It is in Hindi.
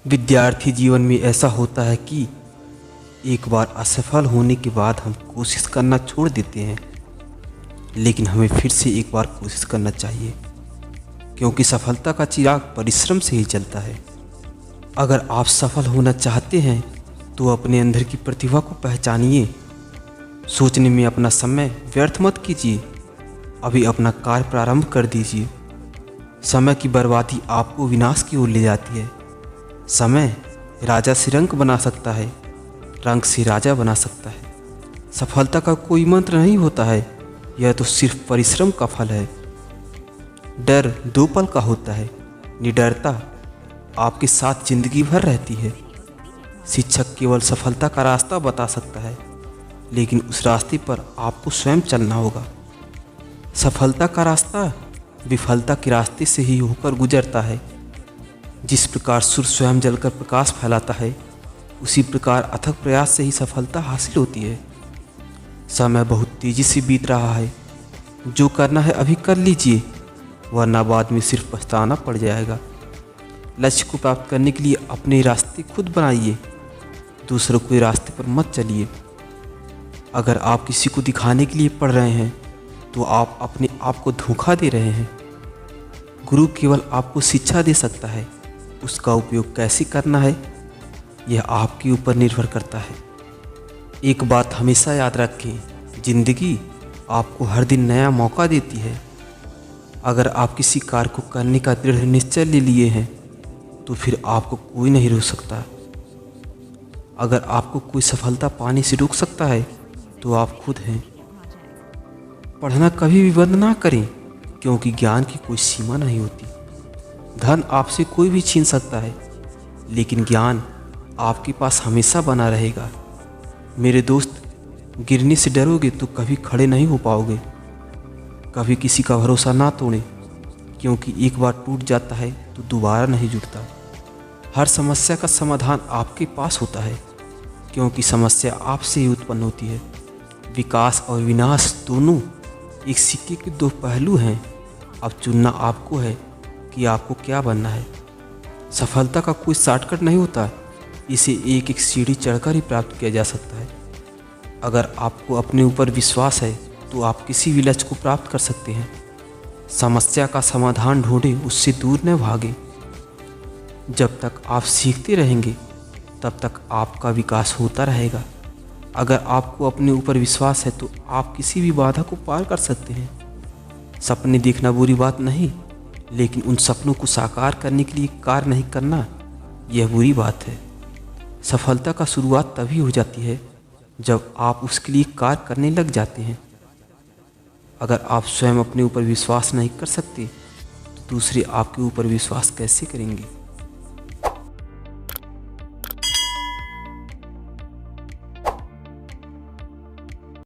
विद्यार्थी जीवन में ऐसा होता है कि एक बार असफल होने के बाद हम कोशिश करना छोड़ देते हैं, लेकिन हमें फिर से एक बार कोशिश करना चाहिए, क्योंकि सफलता का चिराग परिश्रम से ही जलता है। अगर आप सफल होना चाहते हैं तो अपने अंदर की प्रतिभा को पहचानिए। सोचने में अपना समय व्यर्थ मत कीजिए, अभी अपना कार्य प्रारंभ कर दीजिए। समय की बर्बादी आपको विनाश की ओर ले जाती है। समय राजा से रंक बना सकता है, रंक से राजा बना सकता है। सफलता का कोई मंत्र नहीं होता है, यह तो सिर्फ परिश्रम का फल है। डर 2 पल का होता है, निडरता आपके साथ जिंदगी भर रहती है। शिक्षक केवल सफलता का रास्ता बता सकता है, लेकिन उस रास्ते पर आपको स्वयं चलना होगा। सफलता का रास्ता विफलता के रास्ते से ही होकर गुजरता है। जिस प्रकार सूर्य स्वयं जलकर प्रकाश फैलाता है, उसी प्रकार अथक प्रयास से ही सफलता हासिल होती है। समय बहुत तेजी से बीत रहा है, जो करना है अभी कर लीजिए, वरना बाद में सिर्फ पछताना पड़ जाएगा। लक्ष्य को प्राप्त करने के लिए अपने रास्ते खुद बनाइए, दूसरों के रास्ते पर मत चलिए। अगर आप किसी को दिखाने के लिए पढ़ रहे हैं तो आप अपने आप को धोखा दे रहे हैं। गुरु केवल आपको शिक्षा दे सकता है, उसका उपयोग कैसे करना है यह आपके ऊपर निर्भर करता है। एक बात हमेशा याद रखें, जिंदगी आपको हर दिन नया मौका देती है। अगर आप किसी कार्य को करने का दृढ़ निश्चय ले लिए हैं तो फिर आपको कोई नहीं रोक सकता। अगर आपको कोई सफलता पाने से रोक सकता है तो आप खुद हैं। पढ़ना कभी भी बंद ना करें, क्योंकि ज्ञान की कोई सीमा नहीं होती। धन आपसे कोई भी छीन सकता है, लेकिन ज्ञान आपके पास हमेशा बना रहेगा। मेरे दोस्त, गिरने से डरोगे तो कभी खड़े नहीं हो पाओगे। कभी किसी का भरोसा ना तोड़ें, क्योंकि एक बार टूट जाता है तो दोबारा नहीं जुड़ता। हर समस्या का समाधान आपके पास होता है, क्योंकि समस्या आपसे ही उत्पन्न होती है। विकास और विनाश दोनों एक सिक्के के 2 पहलू हैं। अब चुनना आपको है कि आपको क्या बनना है। सफलता का कोई शॉर्टकट नहीं होता, इसे एक एक सीढ़ी चढ़कर ही प्राप्त किया जा सकता है। अगर आपको अपने ऊपर विश्वास है तो आप किसी भी लक्ष्य को प्राप्त कर सकते हैं। समस्या का समाधान ढूंढें, उससे दूर न भागें। जब तक आप सीखते रहेंगे तब तक आपका विकास होता रहेगा। अगर आपको अपने ऊपर विश्वास है तो आप किसी भी बाधा को पार कर सकते हैं। सपने देखना बुरी बात नहीं, लेकिन उन सपनों को साकार करने के लिए कार्य नहीं करना, यह बुरी बात है। सफलता का शुरुआत तभी हो जाती है जब आप उसके लिए कार्य करने लग जाते हैं। अगर आप स्वयं अपने ऊपर विश्वास नहीं कर सकते तो दूसरे आपके ऊपर विश्वास कैसे करेंगे।